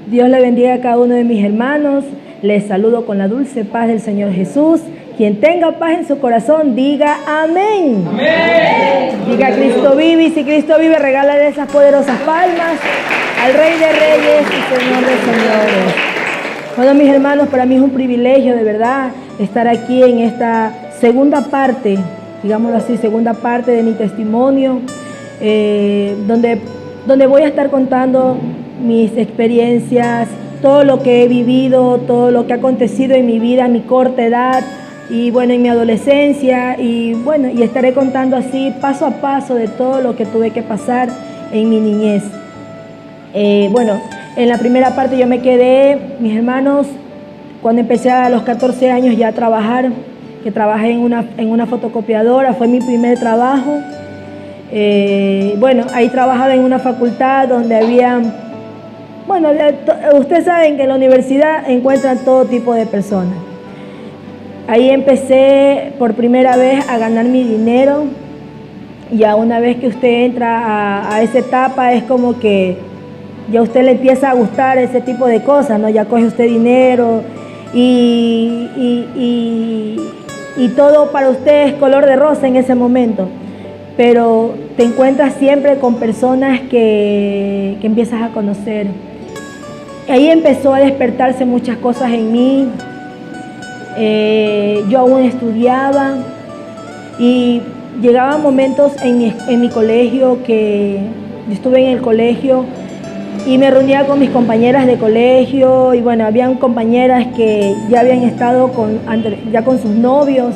Dios le bendiga a cada uno de mis hermanos. Les saludo con la dulce paz del Señor Jesús. Quien tenga paz en su corazón, diga amén. Amén. Diga Cristo vive, y si Cristo vive, regálale esas poderosas palmas al Rey de Reyes y Señor de Señores. Bueno, mis hermanos, para mí es un privilegio de verdad estar aquí en esta segunda parte, digámoslo así, segunda parte de mi testimonio, donde voy a estar contando mis experiencias, todo lo que he vivido, todo lo que ha acontecido en mi vida, en mi corta edad y bueno, en mi adolescencia, y bueno, y estaré contando así paso a paso de todo lo que tuve que pasar en mi niñez. Bueno, en la primera parte yo me quedé, mis hermanos, cuando empecé a los 14 años ya a trabajar, que trabajé en una fotocopiadora, fue mi primer trabajo. Bueno, ahí trabajaba en una facultad donde había, bueno, ustedes saben que en la universidad encuentran todo tipo de personas. Ahí empecé por primera vez a ganar mi dinero. Ya una vez que usted entra a esa etapa es como que ya a usted le empieza a gustar ese tipo de cosas, ¿no? Ya coge usted dinero y todo para usted es color de rosa en ese momento. Pero te encuentras siempre con personas que empiezas a conocer. Ahí empezó a despertarse muchas cosas en mí. Yo aún estudiaba y llegaban momentos en mi colegio que yo estuve en el colegio y me reunía con mis compañeras de colegio y bueno, habían compañeras que ya habían estado ya con sus novios,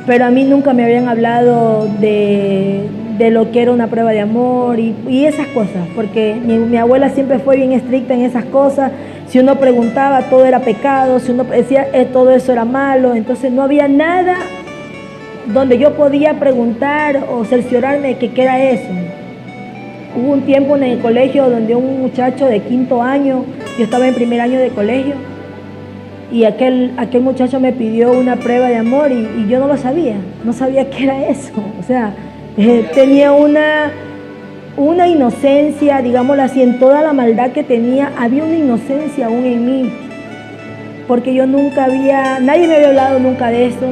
pero a mí nunca me habían hablado de lo que era una prueba de amor y esas cosas, porque mi abuela siempre fue bien estricta en esas cosas. Si uno preguntaba, todo era pecado, si uno decía, todo eso era malo, entonces no había nada donde yo podía preguntar o cerciorarme de qué era eso. Hubo un tiempo en el colegio donde un muchacho de 5º año, yo estaba en primer año de colegio, y aquel muchacho me pidió una prueba de amor y yo no sabía qué era eso. O sea, tenía una inocencia, digámoslo así, en toda la maldad que tenía, había una inocencia aún en mí, porque nadie me había hablado nunca de eso,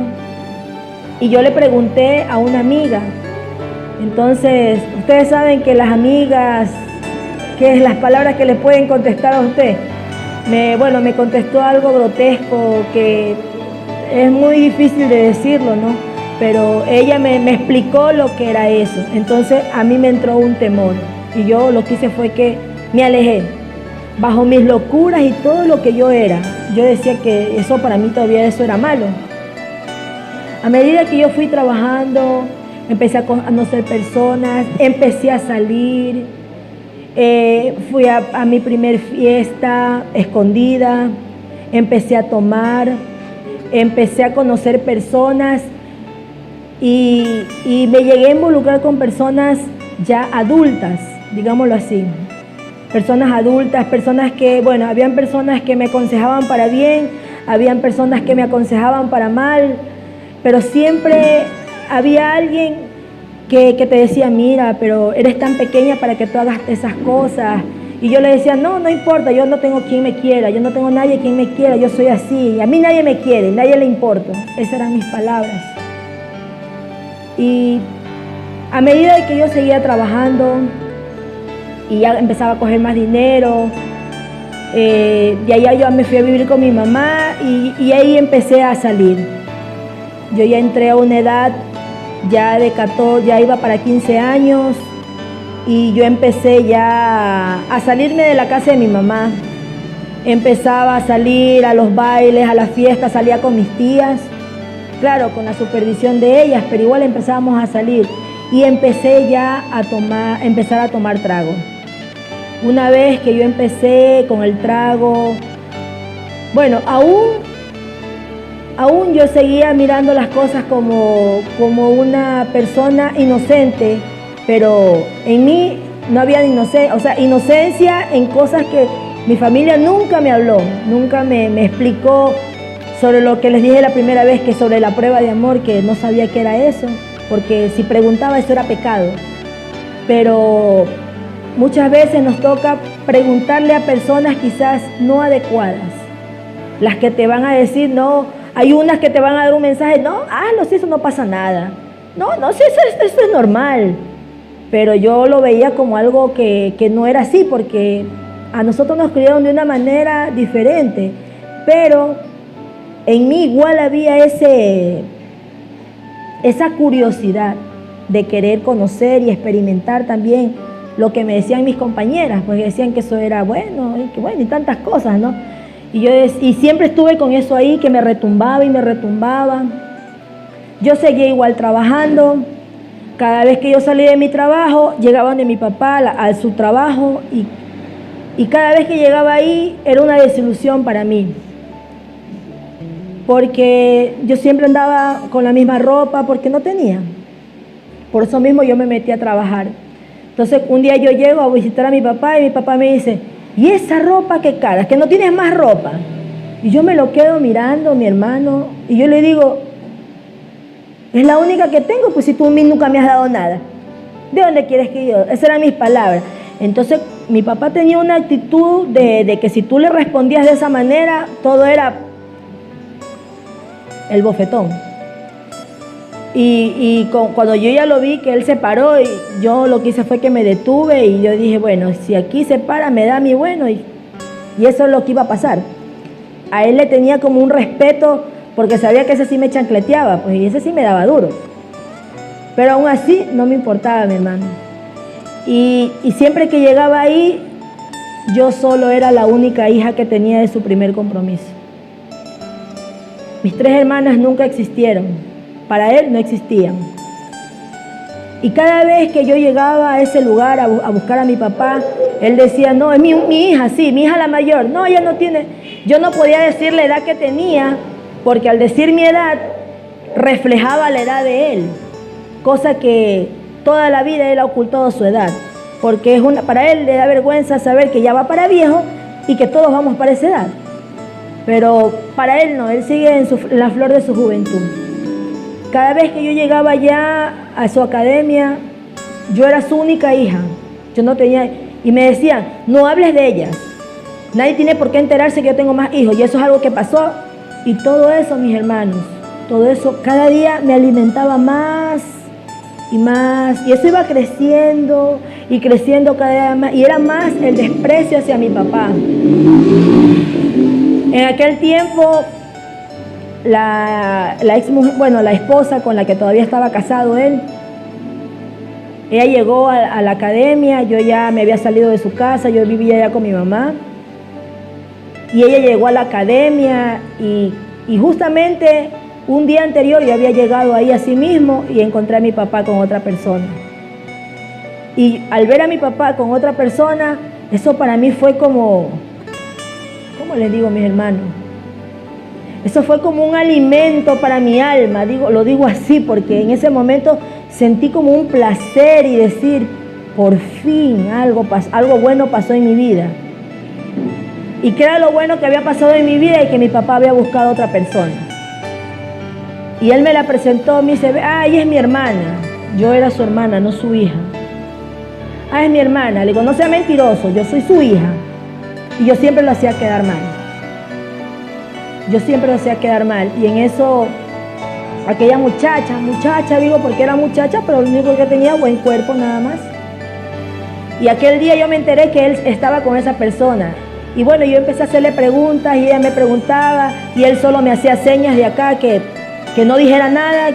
y yo le pregunté a una amiga. Entonces, ustedes saben que las amigas, que es las palabras que le pueden contestar a usted, me contestó algo grotesco que es muy difícil de decirlo, ¿no? Pero ella me explicó lo que era eso. Entonces a mí me entró un temor y yo lo que hice fue que me alejé. Bajo mis locuras y todo lo que yo era, yo decía que eso para mí todavía eso era malo. A medida que yo fui trabajando, empecé a conocer personas, empecé a salir, fui a mi primer fiesta escondida, empecé a tomar, empecé a conocer personas. Y me llegué a involucrar con personas ya adultas, digámoslo así. Personas adultas, personas que, bueno, habían personas que me aconsejaban para bien, habían personas que me aconsejaban para mal, pero siempre había alguien que te decía, mira, pero eres tan pequeña para que tú hagas esas cosas. Y yo le decía, no importa, yo no tengo quien me quiera, yo no tengo nadie quien me quiera, yo soy así, a mí nadie me quiere, nadie le importa. Esas eran mis palabras. Y a medida de que yo seguía trabajando y ya empezaba a coger más dinero, y allá yo me fui a vivir con mi mamá y ahí empecé a salir. Yo ya entré a una edad ya de 14, ya iba para 15 años y yo empecé ya a salirme de la casa de mi mamá. Empezaba a salir a los bailes, a las fiestas, salía con mis tías. Claro, con la supervisión de ellas, pero igual empezábamos a salir y empecé ya a empezar a tomar trago. Una vez que yo empecé con el trago, bueno, aún yo seguía mirando las cosas como una persona inocente, pero en mí no había inocencia, o sea, inocencia en cosas que mi familia nunca me habló, nunca me explicó sobre lo que les dije la primera vez, que sobre la prueba de amor, que no sabía qué era eso, porque si preguntaba eso era pecado. Pero muchas veces nos toca preguntarle a personas quizás no adecuadas, las que te van a decir no, hay unas que te van a dar un mensaje, no, hazlo, si eso no pasa nada, no, si eso es normal, pero yo lo veía como algo que no era así, porque a nosotros nos criaron de una manera diferente, pero en mí igual había esa curiosidad de querer conocer y experimentar también lo que me decían mis compañeras, pues decían que eso era bueno, y tantas cosas, ¿no? Y siempre estuve con eso ahí, que me retumbaba y me retumbaba. Yo seguía igual trabajando. Cada vez que yo salía de mi trabajo, llegaba donde mi papá a su trabajo, y cada vez que llegaba ahí era una desilusión para mí, porque yo siempre andaba con la misma ropa porque no tenía. Por eso mismo yo me metí a trabajar. Entonces un día yo llego a visitar a mi papá y mi papá me dice, ¿y esa ropa qué cara? ¿Que no tienes más ropa? Y yo me lo quedo mirando, mi hermano, y yo le digo, es la única que tengo, pues si tú a mí nunca me has dado nada. ¿De dónde quieres que yo? Esas eran mis palabras. Entonces mi papá tenía una actitud de que si tú le respondías de esa manera, todo era el bofetón. Cuando yo ya lo vi que él se paró, y yo lo que hice fue que me detuve y yo dije, bueno, si aquí se para me da mi bueno, y eso es lo que iba a pasar. A él le tenía como un respeto porque sabía que ese sí me chancleteaba, pues, y ese sí me daba duro. Pero aún así no me importaba, mi hermano. Y siempre que llegaba ahí, yo solo era la única hija que tenía de su primer compromiso. Mis 3 hermanas nunca existieron. Para él no existían. Y cada vez que yo llegaba a ese lugar a buscar a mi papá, él decía, no, es mi hija, sí, mi hija la mayor. No, ella no tiene. Yo no podía decir la edad que tenía, porque al decir mi edad, reflejaba la edad de él. Cosa que toda la vida él ha ocultado su edad. Porque para él le da vergüenza saber que ya va para viejo y que todos vamos para esa edad. Pero para él no, él sigue en la flor de su juventud. Cada vez que yo llegaba ya a su academia, yo era su única hija. Yo no tenía, y me decían, no hables de ellas. Nadie tiene por qué enterarse que yo tengo más hijos. Y eso es algo que pasó. Y todo eso, mis hermanos, todo eso cada día me alimentaba más y más. Y eso iba creciendo y creciendo cada día más. Y era más el desprecio hacia mi papá. En aquel tiempo, la esposa con la que todavía estaba casado él, ella llegó a la academia, yo ya me había salido de su casa, yo vivía ya con mi mamá, y ella llegó a la academia y justamente un día anterior yo había llegado ahí a sí mismo y encontré a mi papá con otra persona. Y al ver a mi papá con otra persona, eso para mí fue como, ¿cómo les digo, mis hermanos? Eso fue como un alimento para mi alma, lo digo así, porque en ese momento sentí como un placer y decir, por fin algo bueno pasó en mi vida. ¿Y qué era lo bueno que había pasado en mi vida? Y que mi papá había buscado a otra persona. Y él me la presentó, me dice, ella es mi hermana. Yo era su hermana, no su hija. Es mi hermana. Le digo, no sea mentiroso, yo soy su hija. Y yo siempre lo hacía quedar mal. Y en eso, aquella muchacha, digo porque era muchacha, pero lo único que tenía buen cuerpo nada más. Y aquel día yo me enteré que él estaba con esa persona. Y bueno, yo empecé a hacerle preguntas y ella me preguntaba y él solo me hacía señas de acá que no dijera nada,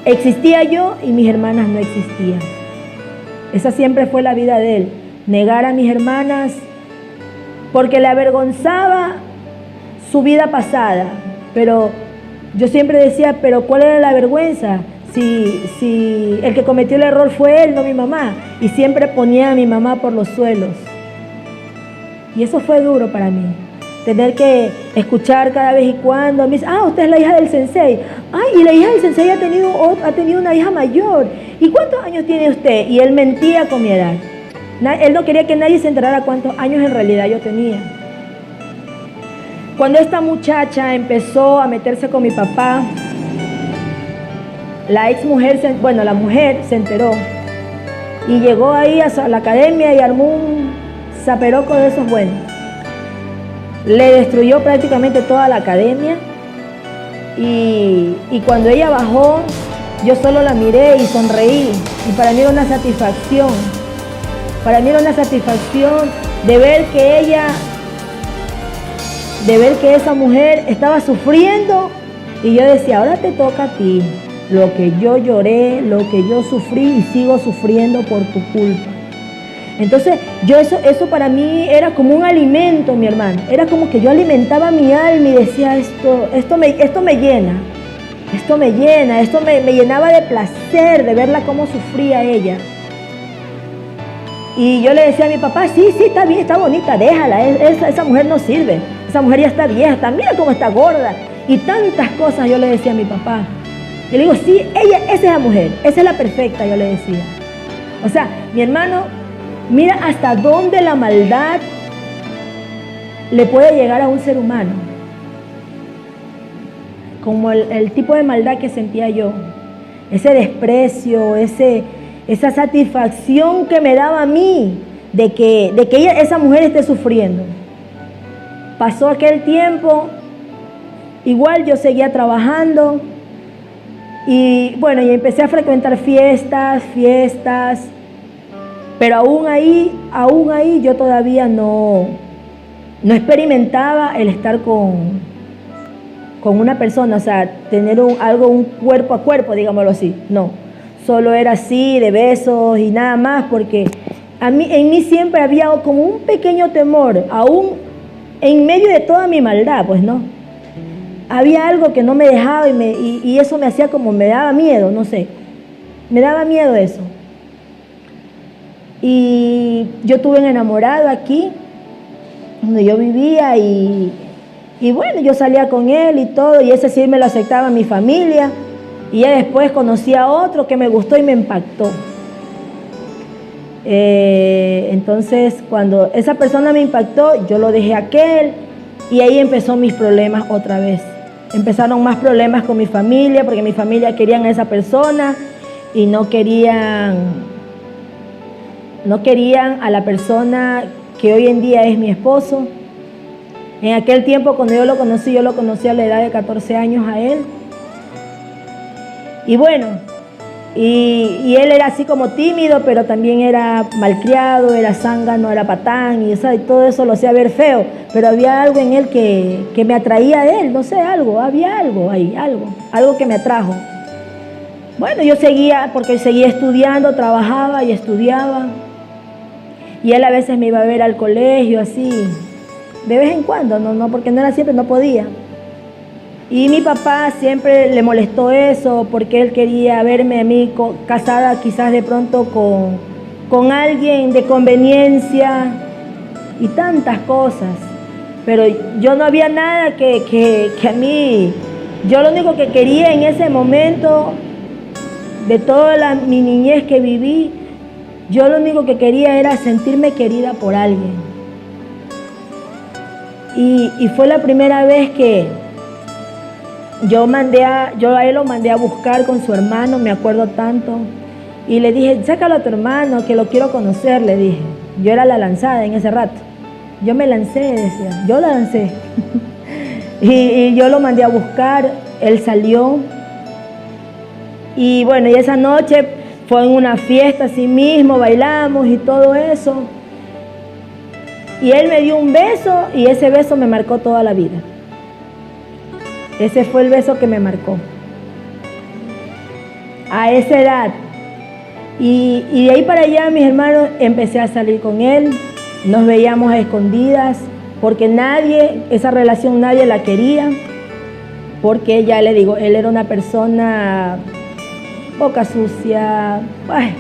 existía yo y mis hermanas no existían. Esa siempre fue la vida de él, negar a mis hermanas porque le avergonzaba su vida pasada, pero yo siempre decía, pero ¿cuál era la vergüenza? Si el que cometió el error fue él, no mi mamá, y siempre ponía a mi mamá por los suelos. Y eso fue duro para mí, tener que escuchar cada vez y cuando, me dice, usted es la hija del sensei, y la hija del sensei ha tenido una hija mayor, ¿y cuántos años tiene usted? Y él mentía con mi edad, él no quería que nadie se enterara cuántos años en realidad yo tenía. Cuando esta muchacha empezó a meterse con mi papá, la mujer se enteró Y llegó ahí a la academia y armó un zaperoco de esos buenos. Le destruyó prácticamente toda la academia. Y cuando ella bajó, yo solo la miré y sonreí. Y para mí era una satisfacción. Para mí era una satisfacción de ver que esa mujer estaba sufriendo. Y yo decía, ahora te toca a ti. Lo que yo lloré, lo que yo sufrí y sigo sufriendo por tu culpa. Entonces, eso para mí era como un alimento, mi hermano. Era como que yo alimentaba mi alma y decía, esto me llena. Esto me llena, esto me llenaba de placer de verla cómo sufría ella. Y yo le decía a mi papá, sí, está bien, está bonita, déjala, esa mujer no sirve. Esa mujer ya está vieja, mira cómo está gorda. Y tantas cosas yo le decía a mi papá. Yo le digo, sí, esa es la mujer, esa es la perfecta, yo le decía. O sea, mi hermano, mira hasta dónde la maldad le puede llegar a un ser humano. Como el tipo de maldad que sentía yo. Ese desprecio, esa satisfacción que me daba a mí de que esa mujer esté sufriendo. Pasó aquel tiempo, igual yo seguía trabajando. Y bueno, y empecé a frecuentar fiestas, pero aún ahí yo todavía no experimentaba el estar con una persona, o sea, tener un cuerpo a cuerpo, digámoslo así, no, solo era así, de besos y nada más, porque en mí siempre había como un pequeño temor, aún en medio de toda mi maldad, pues no. Había algo que no me dejaba y eso me hacía como, me daba miedo, no sé. Me daba miedo eso. Y yo tuve un enamorado aquí, donde yo vivía y bueno, yo salía con él y todo, y ese sí me lo aceptaba mi familia. Y ya después conocí a otro que me gustó y me impactó. Entonces, cuando esa persona me impactó, yo lo dejé a aquel y ahí empezó mis problemas otra vez. Empezaron más problemas con mi familia, porque mi familia querían a esa persona y no querían a la persona que hoy en día es mi esposo. En aquel tiempo, cuando yo lo conocí a la edad de 14 años a él. Y bueno, y él era así como tímido, pero también era malcriado, era zángano, era patán, y todo eso lo hacía ver feo. Pero había algo en él que me atraía de él, no sé, había algo ahí, algo que me atrajo. Bueno, yo seguía estudiando, trabajaba y estudiaba. Y él a veces me iba a ver al colegio, así, de vez en cuando, no, porque no era siempre, no podía. Y mi papá siempre le molestó eso, porque él quería verme a mí casada quizás de pronto con alguien de conveniencia y tantas cosas. Pero yo no había nada que a mí, yo lo único que quería en ese momento, de toda mi niñez que viví, yo lo único que quería era sentirme querida por alguien. Y fue la primera vez que yo a él lo mandé a buscar con su hermano, me acuerdo tanto. Y le dije, sácalo a tu hermano, que lo quiero conocer, le dije. Yo era la lanzada en ese rato. Yo me lancé, decía, yo la lancé. y yo lo mandé a buscar, él salió. Y bueno, y esa noche fue en una fiesta así mismo, bailamos y todo eso. Y él me dio un beso y ese beso me marcó toda la vida. Ese fue el beso que me marcó. A esa edad. Y de ahí para allá, mis hermanos, empecé a salir con él. Nos veíamos a escondidas, porque esa relación nadie la quería. Porque ya le digo, él era una persona boca sucia. Ay,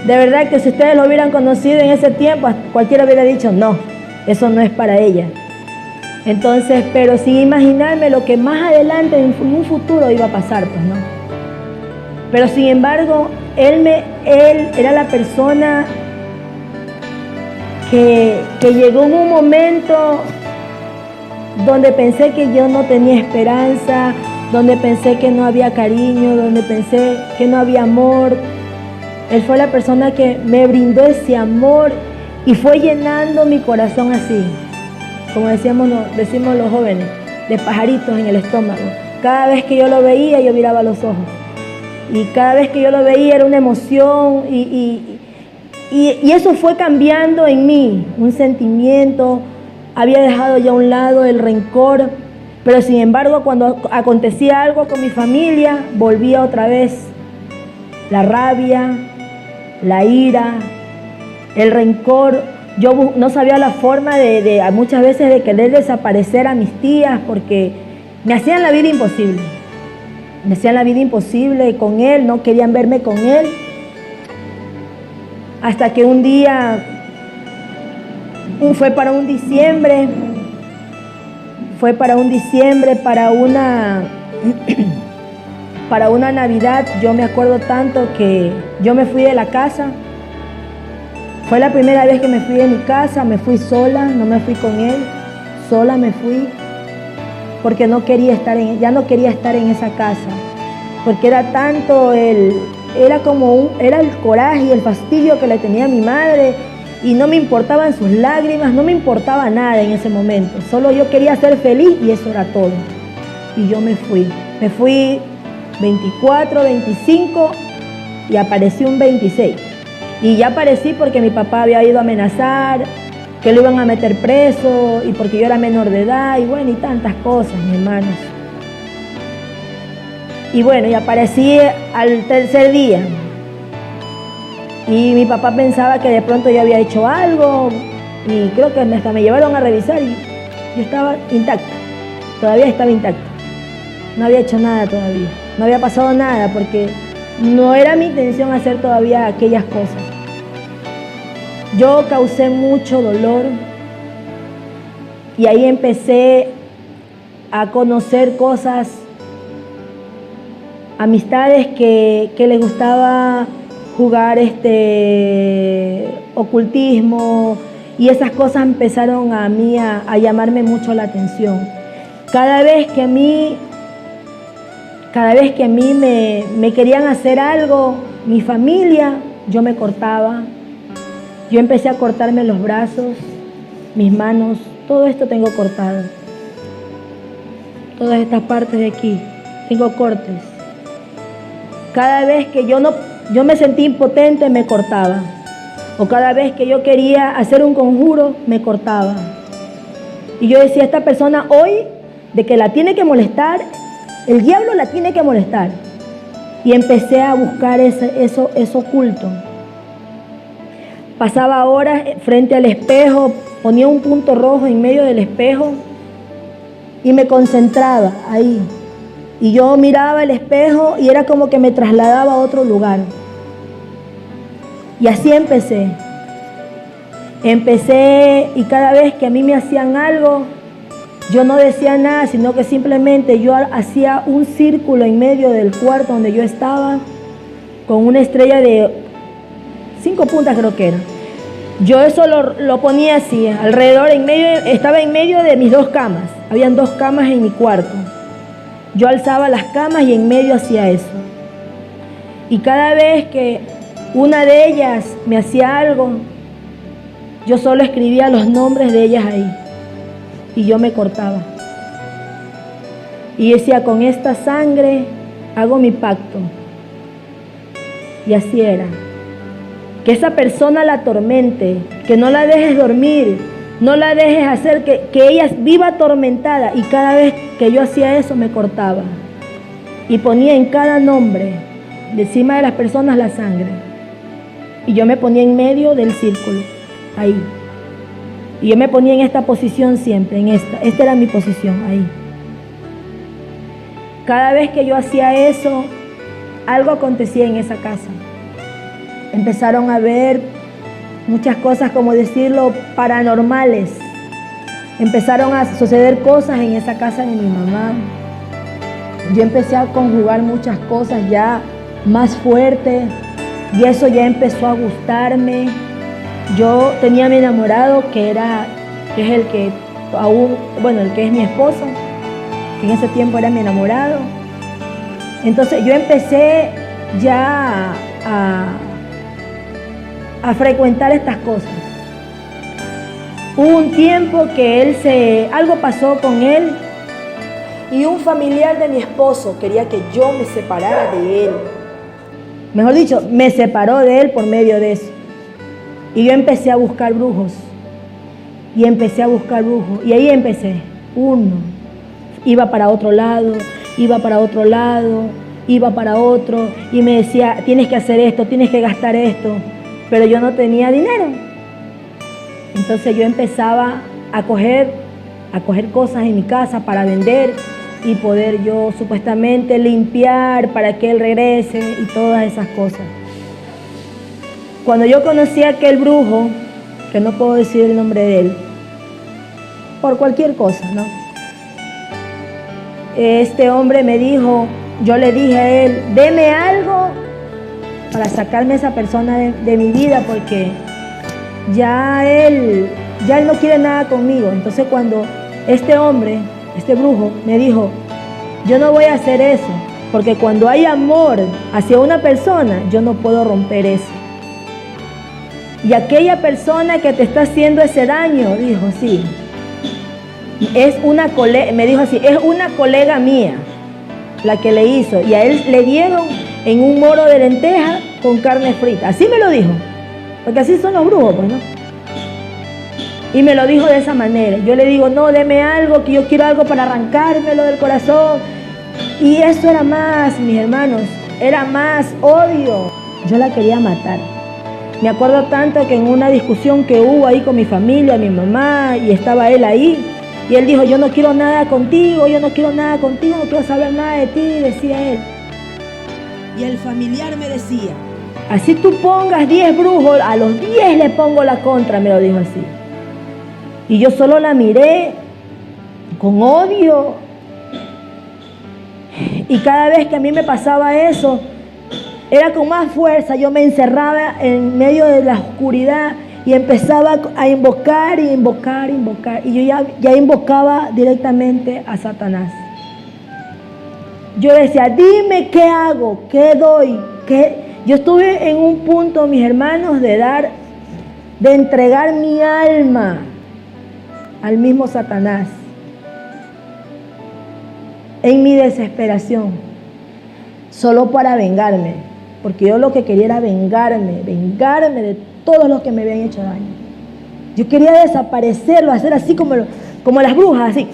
de verdad que si ustedes lo hubieran conocido en ese tiempo, cualquiera hubiera dicho, no, eso no es para ella. Entonces, pero sin imaginarme lo que más adelante, en un futuro, iba a pasar, pues, ¿no? Pero sin embargo, él era la persona que llegó en un momento donde pensé que yo no tenía esperanza, donde pensé que no había cariño, donde pensé que no había amor. Él fue la persona que me brindó ese amor y fue llenando mi corazón así, como decimos los jóvenes, de pajaritos en el estómago. Cada vez que yo lo veía, yo miraba los ojos. Y cada vez que yo lo veía era una emoción y eso fue cambiando en mí, un sentimiento. Había dejado ya a un lado el rencor, pero sin embargo cuando acontecía algo con mi familia, volvía otra vez la rabia, la ira, el rencor. Yo no sabía la forma de muchas veces de querer desaparecer a mis tías porque me hacían la vida imposible. Me hacían la vida imposible con él, no querían verme con él. Hasta que un día, fue para un diciembre, para una Navidad. Yo me acuerdo tanto que yo me fui de la casa. Fue la primera vez que me fui de mi casa, me fui sola, no me fui con él, sola me fui, porque ya no quería estar en esa casa, porque era tanto era el coraje y el fastidio que le tenía a mi madre, y no me importaban sus lágrimas, no me importaba nada en ese momento, solo yo quería ser feliz y eso era todo. Y yo me fui 24, 25 y aparecí un 26. Y ya aparecí porque mi papá había ido a amenazar, que lo iban a meter preso, y porque yo era menor de edad, y bueno, y tantas cosas, mis hermanos. Y bueno, y aparecí al tercer día. Y mi papá pensaba que de pronto yo había hecho algo, y creo que hasta me llevaron a revisar, y yo estaba intacta, todavía estaba intacta. No había hecho nada todavía, no había pasado nada, porque no era mi intención hacer todavía aquellas cosas. Yo causé mucho dolor y ahí empecé a conocer cosas, amistades que les gustaba jugar ocultismo, y esas cosas empezaron a llamarme mucho la atención. Cada vez que a mí me querían hacer algo, mi familia, yo me cortaba. Yo empecé a cortarme los brazos, mis manos, todo esto tengo cortado. Todas estas partes de aquí, tengo cortes. Cada vez que yo me sentí impotente, me cortaba. O cada vez que yo quería hacer un conjuro, me cortaba. Y yo decía, esta persona hoy, de que la tiene que molestar, el diablo la tiene que molestar. Y empecé a buscar eso oculto. Pasaba horas frente al espejo, ponía un punto rojo en medio del espejo y me concentraba ahí. Y yo miraba el espejo y era como que me trasladaba a otro lugar. Y así empecé. Y cada vez que a mí me hacían algo, yo no decía nada, sino que simplemente yo hacía un círculo en medio del cuarto donde yo estaba, con una estrella de 5 puntas creo que era. Yo eso lo ponía así, alrededor, estaba en medio de mis 2 camas. Habían 2 camas en mi cuarto. Yo alzaba las camas y en medio hacía eso. Y cada vez que una de ellas me hacía algo, yo solo escribía los nombres de ellas ahí. Y yo me cortaba. Y decía, con esta sangre hago mi pacto. Y así era. Que esa persona la atormente, que no la dejes dormir, no la dejes hacer que ella viva atormentada. Y cada vez que yo hacía eso me cortaba. Y ponía en cada nombre, de encima de las personas, la sangre. Y yo me ponía en medio del círculo, ahí. Y yo me ponía en esta posición siempre, en esta. Esta era mi posición, ahí. Cada vez que yo hacía eso, algo acontecía en esa casa. Empezaron a ver muchas cosas, como decirlo, paranormales. Empezaron a suceder cosas en esa casa de mi mamá. Yo empecé a conjugar muchas cosas ya más fuertes y eso ya empezó a gustarme. Yo tenía a mi enamorado que es el que es mi esposo, que en ese tiempo era mi enamorado. Entonces yo empecé ya a frecuentar estas cosas. Hubo un tiempo que algo pasó con él y un familiar de mi esposo quería que yo me separara de él. Mejor dicho, me separó de él por medio de eso. Y yo empecé a buscar brujos. Y ahí empecé. Uno. Iba para otro lado, iba para otro lado, iba para otro. Y me decía, tienes que hacer esto, tienes que gastar esto. Pero yo no tenía dinero. Entonces yo empezaba a coger cosas en mi casa para vender y poder yo supuestamente limpiar para que él regrese y todas esas cosas. Cuando yo conocí a aquel brujo, que no puedo decir el nombre de él, por cualquier cosa, ¿no? Este hombre me dijo, yo le dije a él, deme algo para sacarme a esa persona de mi vida, porque ya él no quiere nada conmigo. Entonces cuando este hombre, este brujo, me dijo, yo no voy a hacer eso, porque cuando hay amor hacia una persona, yo no puedo romper eso. Y aquella persona que te está haciendo ese daño, dijo, sí, me dijo así, es una colega mía la que le hizo. Y a él le dieron en un moro de lenteja con carne frita. Así me lo dijo, porque así son los brujos, pues, ¿no? Y me lo dijo de esa manera. Yo le digo, no, deme algo, que yo quiero algo para arrancármelo del corazón. Y eso era más, mis hermanos, era más odio. Yo la quería matar. Me acuerdo tanto que en una discusión que hubo ahí con mi familia, mi mamá, y estaba él ahí, y él dijo, yo no quiero nada contigo, no quiero saber nada de ti, decía él. Y el familiar me decía, así tú pongas 10 brujos, a los 10 le pongo la contra, me lo dijo así. Y yo solo la miré con odio. Y cada vez que a mí me pasaba eso, era con más fuerza. Yo me encerraba en medio de la oscuridad y empezaba a invocar. Y yo ya invocaba directamente a Satanás. Yo decía, dime qué hago, qué doy, qué. Yo estuve en un punto, mis hermanos, de entregar mi alma al mismo Satanás, en mi desesperación, solo para vengarme, porque yo lo que quería era vengarme de todos los que me habían hecho daño. Yo quería desaparecerlo, hacer así como las brujas, así.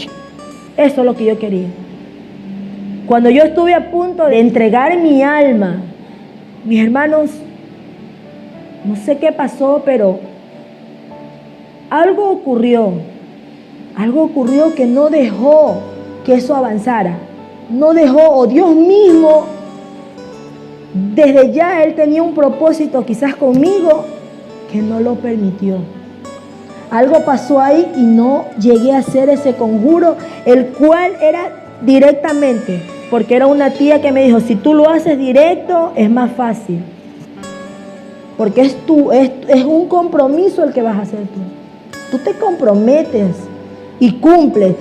Eso es lo que yo quería. Cuando yo estuve a punto de entregar mi alma, mis hermanos, no sé qué pasó, pero algo ocurrió que no dejó que eso avanzara. No dejó, o Dios mismo, desde ya Él tenía un propósito quizás conmigo que no lo permitió. Algo pasó ahí y no llegué a hacer ese conjuro, el cual era directamente, porque era una tía que me dijo, si tú lo haces directo es más fácil, porque es un compromiso el que vas a hacer tú te comprometes y cumples.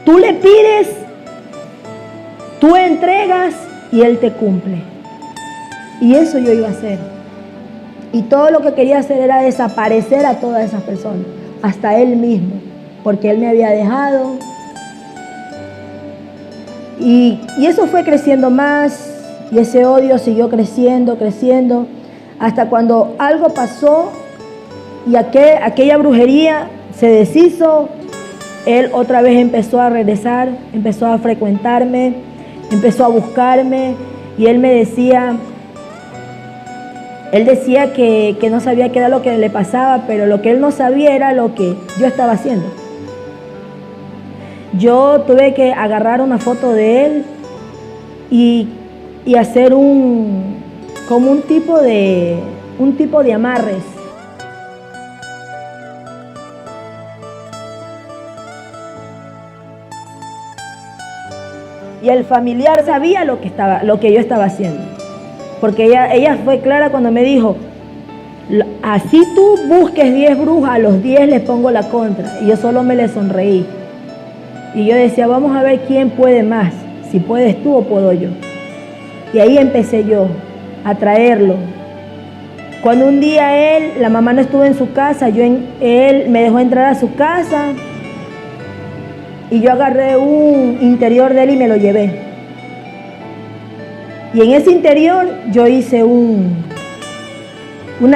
Tú le pides, tú entregas y Él te cumple. Y eso yo iba a hacer. Y todo lo que quería hacer era desaparecer a todas esas personas, hasta Él mismo, porque Él me había dejado. Y eso fue creciendo más, y ese odio siguió creciendo, hasta cuando algo pasó y aquella brujería se deshizo. Él otra vez empezó a regresar, empezó a frecuentarme, empezó a buscarme, y él decía que no sabía qué era lo que le pasaba, pero lo que él no sabía era lo que yo estaba haciendo. Yo tuve que agarrar una foto de él y hacer como un tipo de amarres. Y el familiar sabía lo que yo estaba haciendo, porque ella fue clara cuando me dijo, así tú busques 10 brujas, a los 10 les pongo la contra. Y yo solo me le sonreí. Y yo decía, vamos a ver quién puede más, si puedes tú o puedo yo. Y ahí empecé yo a traerlo Cuando un día la mamá no estuvo en su casa, él me dejó entrar a su casa y yo agarré un interior de él y me lo llevé. Y en ese interior yo hice una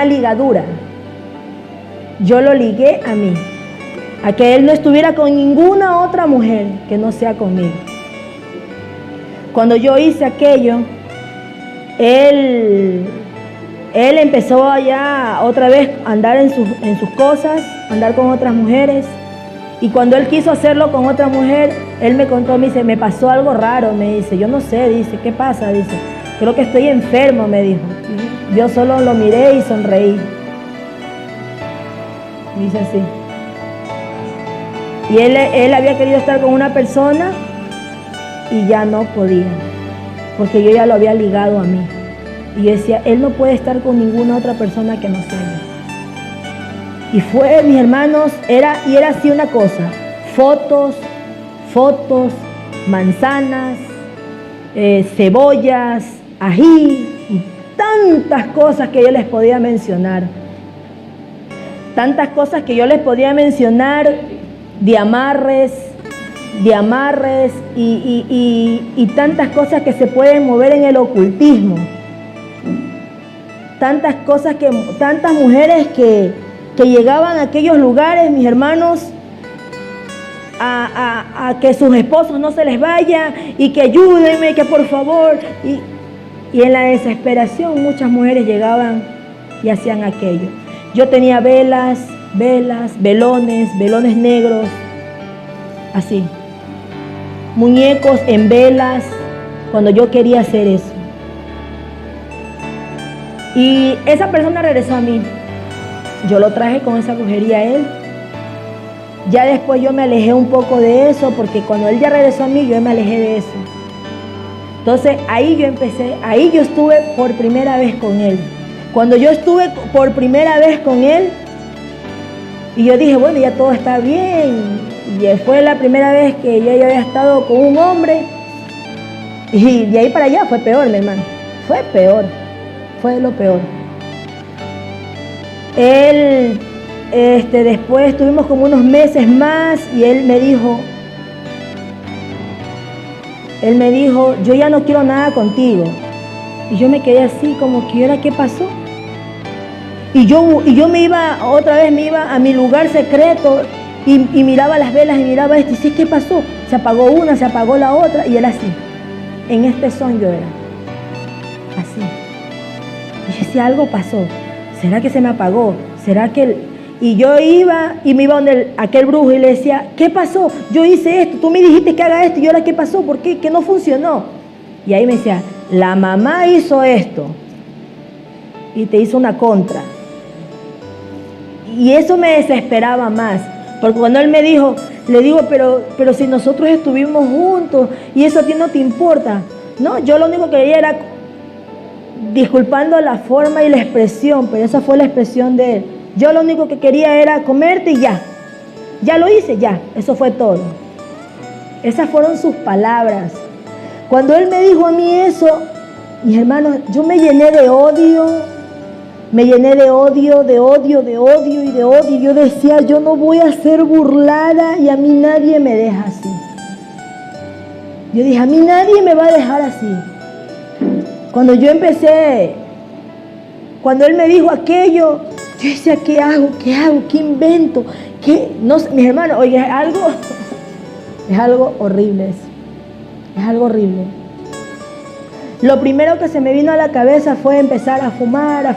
ligadura. Yo lo ligué a mí, a que él no estuviera con ninguna otra mujer que no sea conmigo. Cuando yo hice aquello, él empezó allá otra vez a andar en sus cosas, andar con otras mujeres. Y cuando él quiso hacerlo con otra mujer, él me contó, me dice, me pasó algo raro, me dice, yo no sé, dice, ¿qué pasa? Dice, creo que estoy enfermo, me dijo. Yo solo lo miré y sonreí. Dice así. Y él había querido estar con una persona y ya no podía, porque yo ya lo había ligado a mí. Y yo decía, él no puede estar con ninguna otra persona que no sea yo. Y fue, mis hermanos, era así una cosa, fotos, manzanas, cebollas, ají y tantas cosas que yo les podía mencionar. Tantas cosas que yo les podía mencionar de amarres y tantas cosas que se pueden mover en el ocultismo. Tantas cosas tantas mujeres que llegaban a aquellos lugares, mis hermanos, a que sus esposos no se les vaya y que ayúdenme, que por favor. Y en la desesperación muchas mujeres llegaban y hacían aquello. Yo tenía velas, velones negros, así. Muñecos en velas, cuando yo quería hacer eso. Y esa persona regresó a mí. Yo lo traje con esa brujería a él. Ya después yo me alejé un poco de eso, porque cuando él ya regresó a mí, yo me alejé de eso. Entonces ahí yo estuve por primera vez con él. Cuando yo estuve por primera vez con él, y yo dije, bueno, ya todo está bien. Y fue la primera vez que yo había estado con un hombre. Y de ahí para allá fue peor, mi hermano. Fue peor. Fue lo peor. Él, después estuvimos como unos meses más y él me dijo, yo ya no quiero nada contigo. Y yo me quedé así como que, ¿ahora qué pasó? Y yo me iba a mi lugar secreto y miraba las velas y miraba esto y sí, ¿qué pasó? Se apagó una, se apagó la otra y él así. En este son yo era. Así. Y yo decía, algo pasó. ¿Será que se me apagó? ¿Será que Y yo iba y me iba donde aquel brujo y le decía, ¿qué pasó? Yo hice esto, tú me dijiste que haga esto y ahora ¿qué pasó? ¿Por qué? ¿Qué no funcionó? Y ahí me decía, la mamá hizo esto y te hizo una contra. Y eso me desesperaba más, porque cuando él me dijo, le digo, pero si nosotros estuvimos juntos y eso a ti no te importa. No, yo lo único que quería era, disculpando la forma y la expresión, pero esa fue la expresión de él. Yo lo único que quería era comerte y ya. Ya lo hice, ya. Eso fue todo. Esas fueron sus palabras. Cuando él me dijo a mí eso, mis hermanos, yo me llené de odio. Me llené de odio. Y yo decía, yo no voy a ser burlada y a mí nadie me deja así. Yo dije, a mí nadie me va a dejar así. Cuando yo empecé, cuando él me dijo aquello, yo decía, ¿qué hago? ¿Qué invento? No sé, mis hermanos, oye, es algo horrible eso. Es algo horrible. Lo primero que se me vino a la cabeza fue empezar a fumar,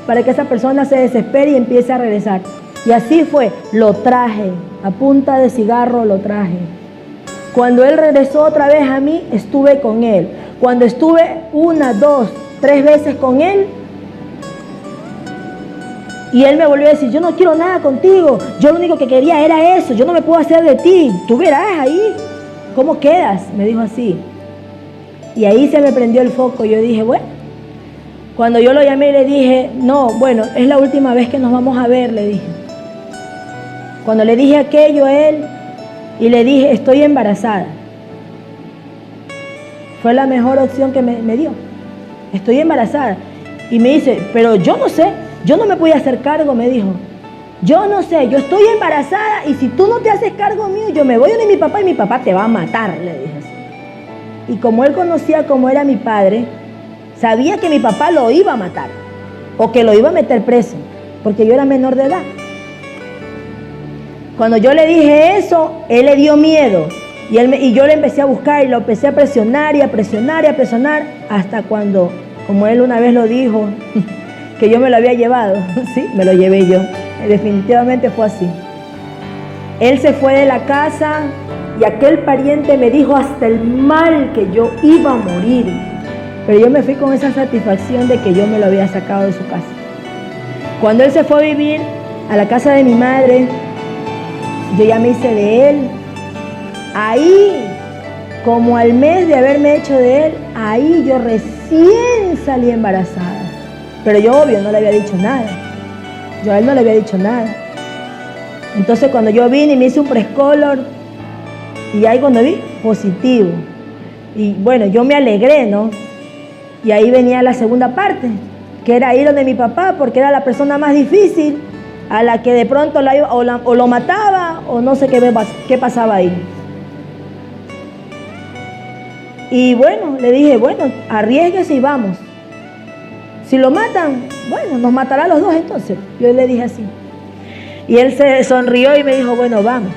para que esa persona se desespere y empiece a regresar. Y así fue, lo traje, a punta de cigarro lo traje. Cuando él regresó otra vez a mí, estuve con él. Cuando estuve 1, 2, 3 veces con él, y él me volvió a decir, yo no quiero nada contigo, yo lo único que quería era eso, yo no me puedo hacer de ti, tú verás ahí cómo quedas, me dijo así. Y ahí se me prendió el foco, yo dije, bueno, cuando yo lo llamé y le dije, no, bueno, es la última vez que nos vamos a ver, le dije. Cuando le dije aquello a él, y le dije, estoy embarazada. Fue la mejor opción que me dio. Estoy embarazada. Y me dice, pero yo no sé, yo no me voy a hacer cargo, me dijo. Yo no sé, yo estoy embarazada y si tú no te haces cargo mío, yo me voy donde mi papá y mi papá te va a matar, le dije así. Y como él conocía cómo era mi padre, sabía que mi papá lo iba a matar o que lo iba a meter preso, porque yo era menor de edad. Cuando yo le dije eso, él le dio miedo y yo le empecé a buscar y lo empecé a presionar y a presionar y a presionar hasta cuando, como él una vez lo dijo, que yo me lo había llevado. Sí, me lo llevé yo. Definitivamente fue así. Él se fue de la casa y aquel pariente me dijo hasta el mal que yo iba a morir. Pero yo me fui con esa satisfacción de que yo me lo había sacado de su casa. Cuando él se fue a vivir a la casa de mi madre, yo ya me hice de él. Ahí, como al mes de haberme hecho de él, ahí yo recién salí embarazada. Pero yo, obvio, no le había dicho nada. Yo a él no le había dicho nada. Entonces, cuando yo vine y me hice un Prescolor, y ahí cuando vi, positivo. Y bueno, yo me alegré, ¿no? Y ahí venía la segunda parte, que era ir donde mi papá, porque era la persona más difícil, a la que de pronto o lo mataba, o no sé qué pasaba ahí. Y bueno, le dije, bueno, arriésguese y vamos. Si lo matan, bueno, nos matará a los dos entonces. Yo le dije así. Y él se sonrió y me dijo, bueno, vamos.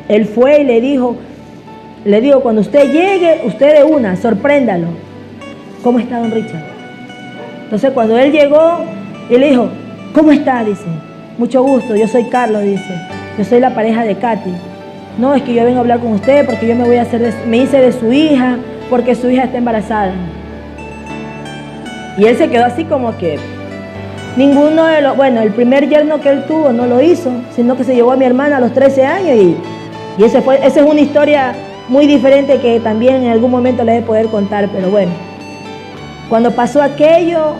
Él fue y le dijo, cuando usted llegue, usted de una, sorpréndalo. ¿Cómo está don Richard? Entonces cuando él llegó, él le dijo, ¿cómo está? Dice, mucho gusto, yo soy Carlos, dice, yo soy la pareja de Katy. No, es que yo vengo a hablar con usted porque yo me hice de su hija, porque su hija está embarazada. Y él se quedó así como que ninguno de los, bueno, el primer yerno que él tuvo no lo hizo, sino que se llevó a mi hermana a los 13 años y esa es una historia muy diferente que también en algún momento le he de poder contar, pero bueno. Cuando pasó aquello,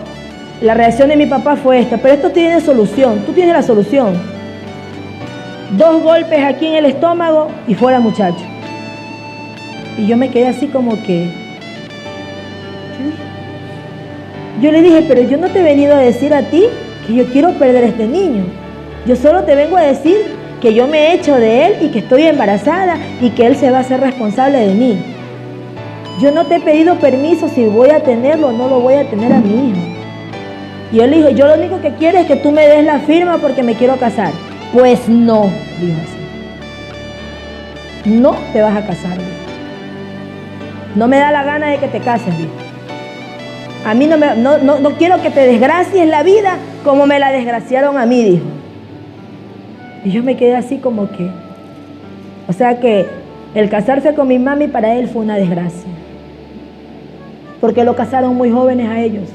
la reacción de mi papá fue esta, pero esto tiene solución, tú tienes la solución. 2 golpes aquí en el estómago y fuera muchacho. Y yo me quedé así como que... Yo le dije, pero yo no te he venido a decir a ti que yo quiero perder a este niño. Yo solo te vengo a decir que yo me he hecho de él y que estoy embarazada y que él se va a hacer responsable de mí. Yo no te he pedido permiso si voy a tenerlo o no lo voy a tener a mi hijo. Y él dijo, yo lo único que quiero es que tú me des la firma porque me quiero casar. Pues no, dijo así. No te vas a casar, dijo. No me da la gana de que te cases, dijo. A mí no quiero que te desgracies la vida como me la desgraciaron a mí, dijo. Y yo me quedé así como que... O sea que el casarse con mi mami para él fue una desgracia. Porque lo casaron muy jóvenes a ellos.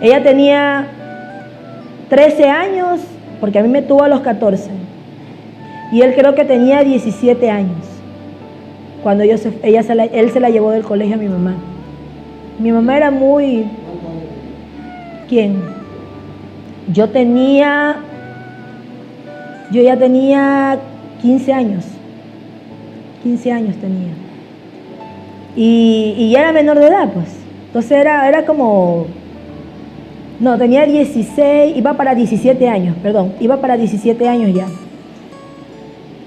Ella tenía 13 años, porque a mí me tuvo a los 14. Y él creo que tenía 17 años. Cuando él se la llevó del colegio a mi mamá. Mi mamá era muy... ¿Quién? Yo ya tenía 15 años. 15 años tenía. Y ya era menor de edad, pues. Entonces era como... No, tenía 16, iba para 17 años, perdón. Iba para 17 años ya.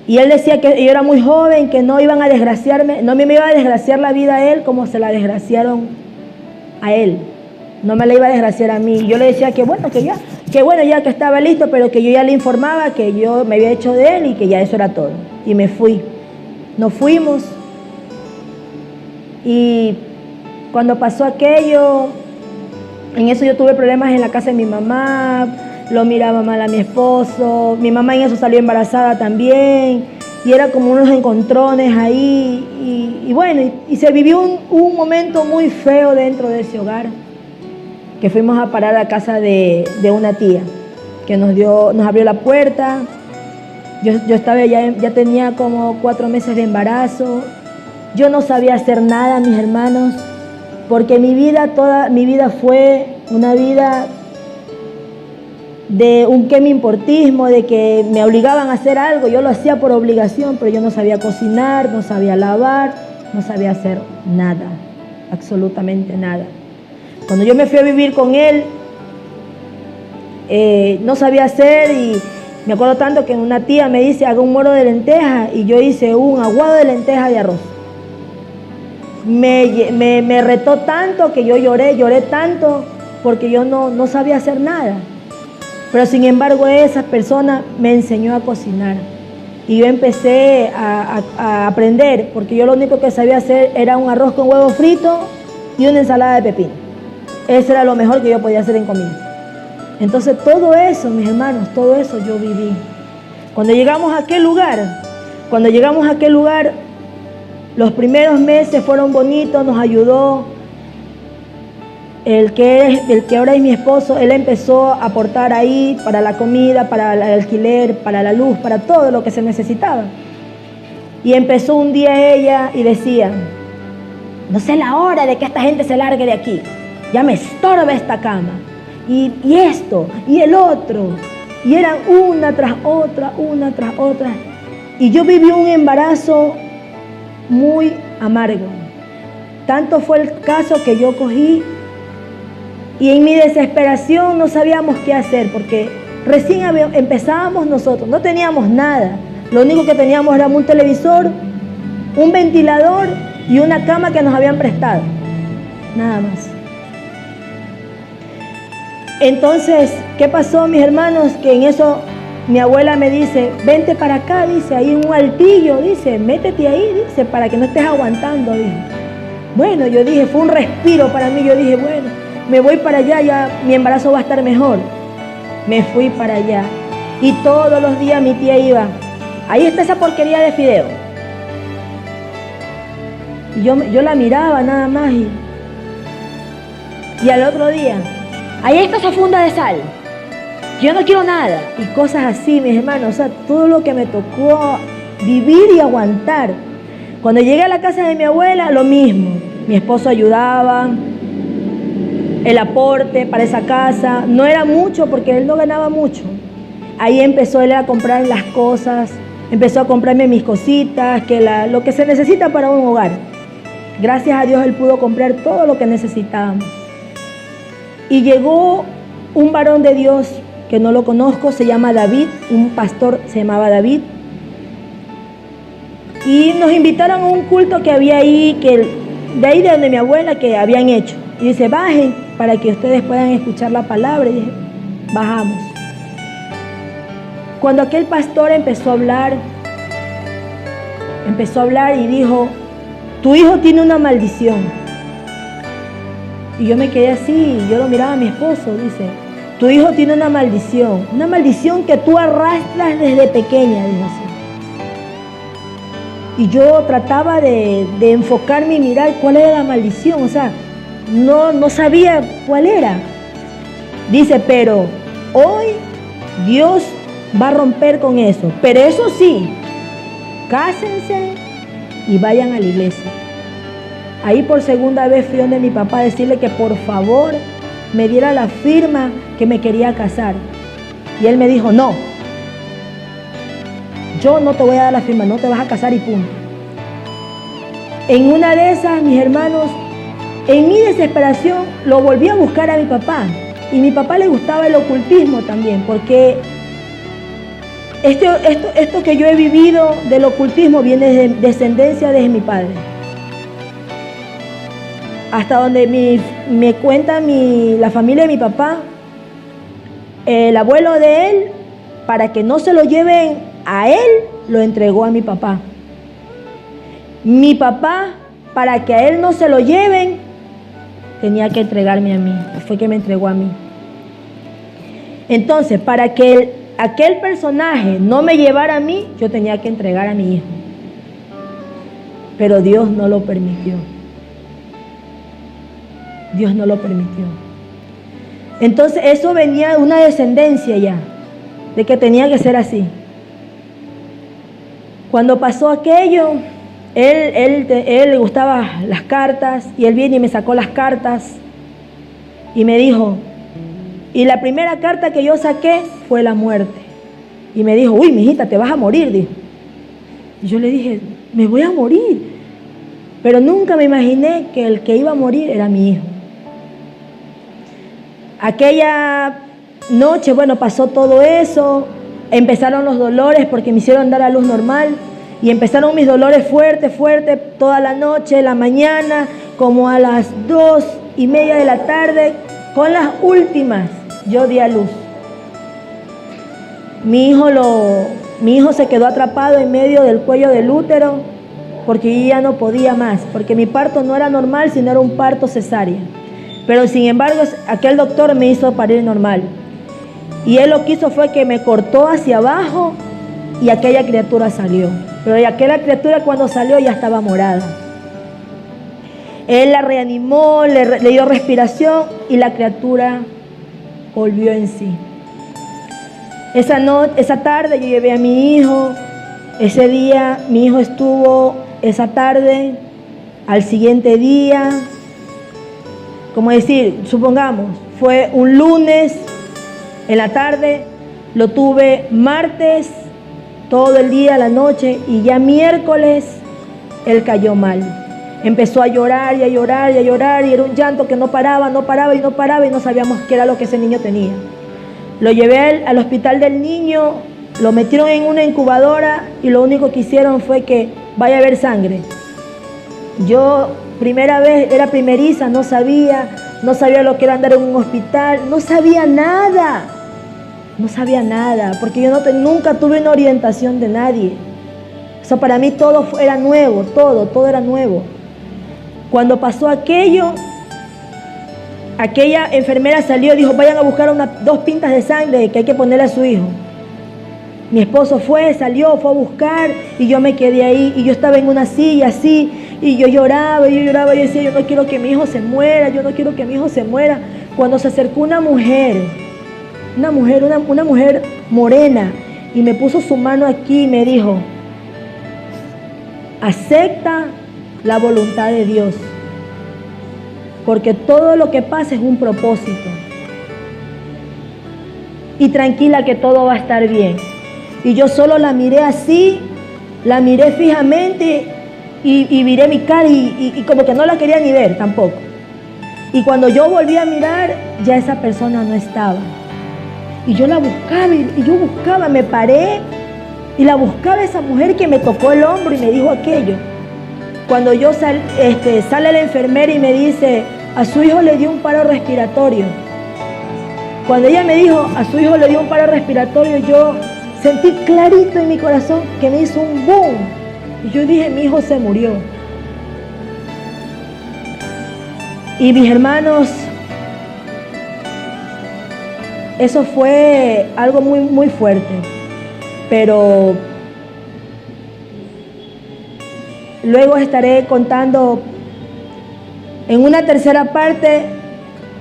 Y él decía que yo era muy joven, que no iban a desgraciarme, no me iba a desgraciar la vida a él como se la desgraciaron a él. No me la iba a desgraciar a mí. Y yo le decía que bueno, ya que estaba listo, pero que yo ya le informaba que yo me había hecho de él y que ya eso era todo. Y me fui. Nos fuimos. Y cuando pasó aquello, en eso yo tuve problemas en la casa de mi mamá, lo miraba mal a mi esposo, mi mamá en eso salió embarazada también, y era como unos encontrones ahí, y bueno, y se vivió un momento muy feo dentro de ese hogar, que fuimos a parar a casa de una tía, que nos abrió la puerta. Yo estaba ya tenía como 4 meses de embarazo. Yo no sabía hacer nada, mis hermanos, porque toda mi vida fue una vida de un que me importismo, de que me obligaban a hacer algo. Yo lo hacía por obligación, pero yo no sabía cocinar, no sabía lavar, no sabía hacer nada, absolutamente nada. Cuando yo me fui a vivir con él, no sabía hacer, y me acuerdo tanto que una tía me dice, haga un moro de lentejas, y yo hice un aguado de lentejas de arroz. Me retó tanto que yo lloré tanto, porque yo no sabía hacer nada. Pero sin embargo esa persona me enseñó a cocinar. Y yo empecé a aprender, porque yo lo único que sabía hacer era un arroz con huevo frito y una ensalada de pepino. Eso era lo mejor que yo podía hacer en comida. Entonces todo eso, mis hermanos, todo eso yo viví. Cuando llegamos a aquel lugar, los primeros meses fueron bonitos, nos ayudó. El que ahora es mi esposo, él empezó a aportar ahí para la comida, para el alquiler, para la luz, para todo lo que se necesitaba. Y empezó un día ella y decía, no sé la hora de que esta gente se largue de aquí, ya me estorba esta cama, y esto, y el otro, y eran una tras otra, y yo viví un embarazo muy amargo. Tanto fue el caso que yo cogí, y en mi desesperación no sabíamos qué hacer, porque recién empezábamos nosotros, no teníamos nada. Lo único que teníamos era un televisor, un ventilador y una cama que nos habían prestado. Nada más. Entonces, ¿qué pasó, mis hermanos? Que en eso mi abuela me dice, vente para acá, dice, hay un altillo, dice, métete ahí, dice, para que no estés aguantando, dice. Bueno, yo dije, fue un respiro para mí, yo dije, bueno, me voy para allá, ya mi embarazo va a estar mejor. Me fui para allá. Y todos los días mi tía iba, ahí está esa porquería de fideo. Y yo la miraba nada más. Y al otro día, ahí está esa funda de sal. Yo no quiero nada. Y cosas así, mis hermanos. O sea, todo lo que me tocó vivir y aguantar. Cuando llegué a la casa de mi abuela, lo mismo. Mi esposo ayudaba. El aporte para esa casa no era mucho porque él no ganaba mucho. Ahí empezó él a comprar las cosas, empezó a comprarme mis cositas, lo que se necesita para un hogar. Gracias a Dios él pudo comprar todo lo que necesitábamos. Y llegó un varón de Dios que no lo conozco, se llama David, un pastor se llamaba David. Y nos invitaron a un culto que había ahí, de ahí de donde mi abuela, que habían hecho. Y dice, bajen para que ustedes puedan escuchar la palabra. Y dije, bajamos. Cuando aquel pastor empezó a hablar y dijo, tu hijo tiene una maldición. Y yo me quedé así, yo lo miraba a mi esposo, dice, tu hijo tiene una maldición que tú arrastras desde pequeña, dijo así. Y yo trataba de enfocarme y mirar cuál era la maldición, o sea, no sabía cuál era. Dice, pero hoy Dios va a romper con eso. Pero eso sí, cásense y vayan a la iglesia. Ahí por segunda vez fui donde mi papá a decirle que por favor me diera la firma que me quería casar. Y él me dijo, no, yo no te voy a dar la firma, no te vas a casar y punto. En una de esas, mis hermanos, en mi desesperación lo volví a buscar a mi papá. Y a mi papá le gustaba el ocultismo también, porque esto que yo he vivido del ocultismo viene de descendencia desde mi padre. Hasta donde me cuenta la familia de mi papá, el abuelo de él, para que no se lo lleven a él, lo entregó a mi papá. Mi papá, para que a él no se lo lleven, tenía que entregarme a mí. Fue que me entregó a mí. Entonces, para que aquel personaje no me llevara a mí, yo tenía que entregar a mi hijo. Pero Dios no lo permitió. Dios no lo permitió. Entonces, eso venía de una descendencia ya, de que tenía que ser así. Cuando pasó aquello, él le gustaban las cartas, y él viene y me sacó las cartas y me dijo, y la primera carta que yo saqué fue la muerte. Y me dijo, uy, mijita, te vas a morir, dijo. Y yo le dije, me voy a morir. Pero nunca me imaginé que el que iba a morir era mi hijo. Aquella noche, bueno, pasó todo eso, empezaron los dolores porque me hicieron dar a luz normal y empezaron mis dolores fuertes, toda la noche, la mañana, como a las 2:30 de la tarde, con las últimas, yo di a luz. Mi hijo se quedó atrapado en medio del cuello del útero porque yo ya no podía más, porque mi parto no era normal, sino era un parto cesárea. Pero sin embargo, aquel doctor me hizo parir normal. Y él lo que hizo fue que me cortó hacia abajo y aquella criatura salió. Pero aquella criatura cuando salió ya estaba morada. Él la reanimó, le dio respiración y la criatura volvió en sí. Esa tarde yo llevé a mi hijo. Ese día mi hijo estuvo esa tarde, al siguiente día, como decir, supongamos, fue un lunes en la tarde, lo tuve martes, todo el día, la noche, y ya miércoles él cayó mal. Empezó a llorar y a llorar y a llorar, y era un llanto que no paraba y no sabíamos qué era lo que ese niño tenía. Lo llevé al hospital del niño, lo metieron en una incubadora y lo único que hicieron fue que vaya a ver sangre. Yo primera vez, era primeriza, no sabía lo que era andar en un hospital, no sabía nada, porque yo nunca tuve una orientación de nadie. O sea, para mí todo era nuevo, todo era nuevo. Cuando pasó aquello, aquella enfermera salió y dijo, vayan a buscar 2 pintas de sangre que hay que ponerle a su hijo. Mi esposo salió, fue a buscar y yo me quedé ahí y yo estaba en una silla así y yo lloraba y decía, yo no quiero que mi hijo se muera, Cuando se acercó una mujer morena y me puso su mano aquí y me dijo, acepta la voluntad de Dios, porque todo lo que pasa es un propósito. Y tranquila que todo va a estar bien. Y yo solo la miré así, la miré fijamente y miré mi cara y como que no la quería ni ver tampoco. Y cuando yo volví a mirar, ya esa persona no estaba. Y yo la buscaba, me paré y la buscaba esa mujer que me tocó el hombro y me dijo aquello. Cuando yo sale la enfermera y me dice, a su hijo le dio un paro respiratorio. Cuando ella me dijo, a su hijo le dio un paro respiratorio, yo sentí clarito en mi corazón que me hizo un boom. Y yo dije, mi hijo se murió. Y mis hermanos, eso fue algo muy, muy fuerte. Pero luego estaré contando en una tercera parte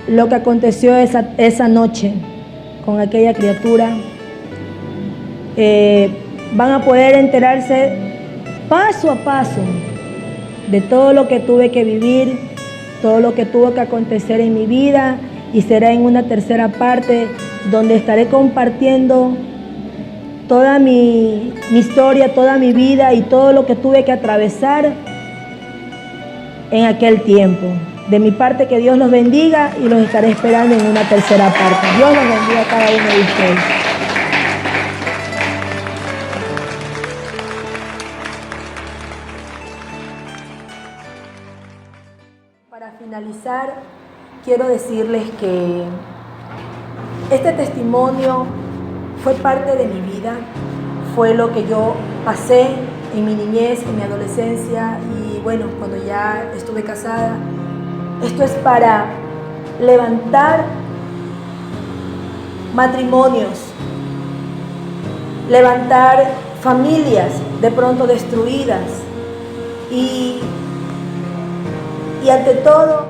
lo que aconteció esa noche con aquella criatura. Van a poder enterarse paso a paso de todo lo que tuve que vivir, todo lo que tuvo que acontecer en mi vida, y será en una tercera parte donde estaré compartiendo toda mi historia, toda mi vida y todo lo que tuve que atravesar en aquel tiempo. De mi parte, que Dios los bendiga y los estaré esperando en una tercera parte. Dios los bendiga a cada uno de ustedes. Para finalizar, quiero decirles que este testimonio fue parte de mi vida, fue lo que yo pasé en mi niñez, en mi adolescencia y bueno, cuando ya estuve casada. Esto es para levantar matrimonios, levantar familias de pronto destruidas y ante todo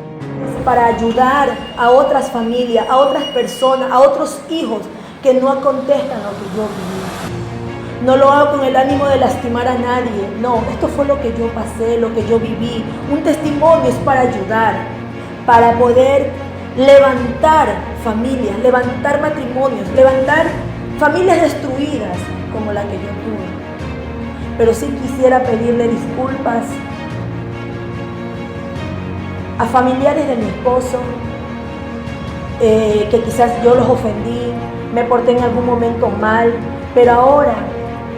es para ayudar a otras familias, a otras personas, a otros hijos que no contestan lo que yo viví. No lo hago con el ánimo de lastimar a nadie, no, esto fue lo que yo pasé, lo que yo viví. Un testimonio es para ayudar, para poder levantar familias, levantar matrimonios, levantar familias destruidas como la que yo tuve. Pero sí quisiera pedirle disculpas a familiares de mi esposo, que quizás yo los ofendí, me porté en algún momento mal, pero ahora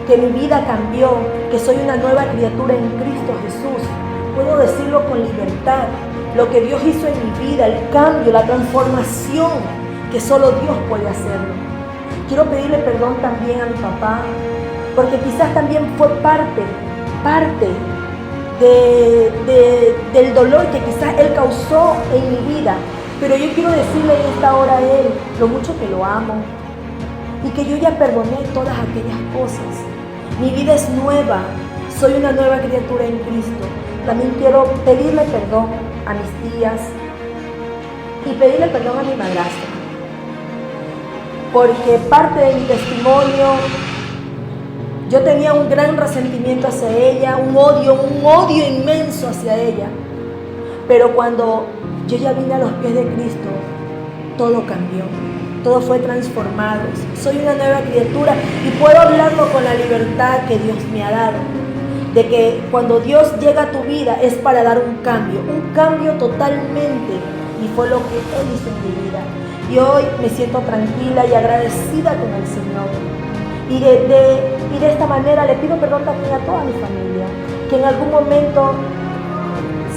que mi vida cambió, que soy una nueva criatura en Cristo Jesús, puedo decirlo con libertad. Lo que Dios hizo en mi vida, el cambio, la transformación, que solo Dios puede hacerlo. Quiero pedirle perdón también a mi papá, porque quizás también fue parte del dolor que quizás Él causó en mi vida. Pero yo quiero decirle en esta hora a Él lo mucho que lo amo y que yo ya perdoné todas aquellas cosas. Mi vida es nueva, soy una nueva criatura en Cristo. También quiero pedirle perdón a mis tías y pedirle perdón a mi madrastra, porque parte de mi testimonio, yo tenía un gran resentimiento hacia ella, un odio inmenso hacia ella. Pero cuando yo ya vine a los pies de Cristo, todo cambió, todo fue transformado. Soy una nueva criatura y puedo hablarlo con la libertad que Dios me ha dado. De que cuando Dios llega a tu vida es para dar un cambio totalmente. Y fue lo que Él hizo en mi vida. Y hoy me siento tranquila y agradecida con el Señor. Y de esta manera le pido perdón también a toda mi familia, que en algún momento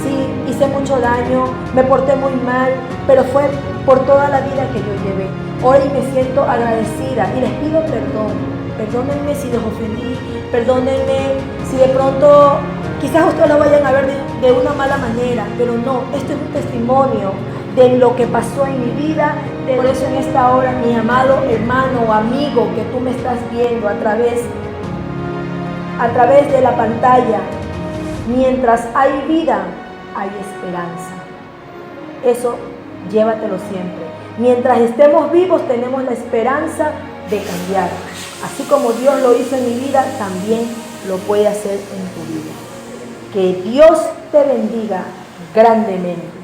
sí hice mucho daño, me porté muy mal, pero fue por toda la vida que yo llevé. Hoy me siento agradecida y les pido perdón. Perdónenme si los ofendí, perdónenme si de pronto quizás ustedes lo vayan a ver de una mala manera, pero no, esto es un testimonio de lo que pasó en mi vida. Por eso en esta hora, mi amado hermano o amigo que tú me estás viendo a través de la pantalla, mientras hay vida, hay esperanza. Eso llévatelo siempre. Mientras estemos vivos tenemos la esperanza de cambiar. Así como Dios lo hizo en mi vida, también lo puede hacer en tu vida. Que Dios te bendiga grandemente.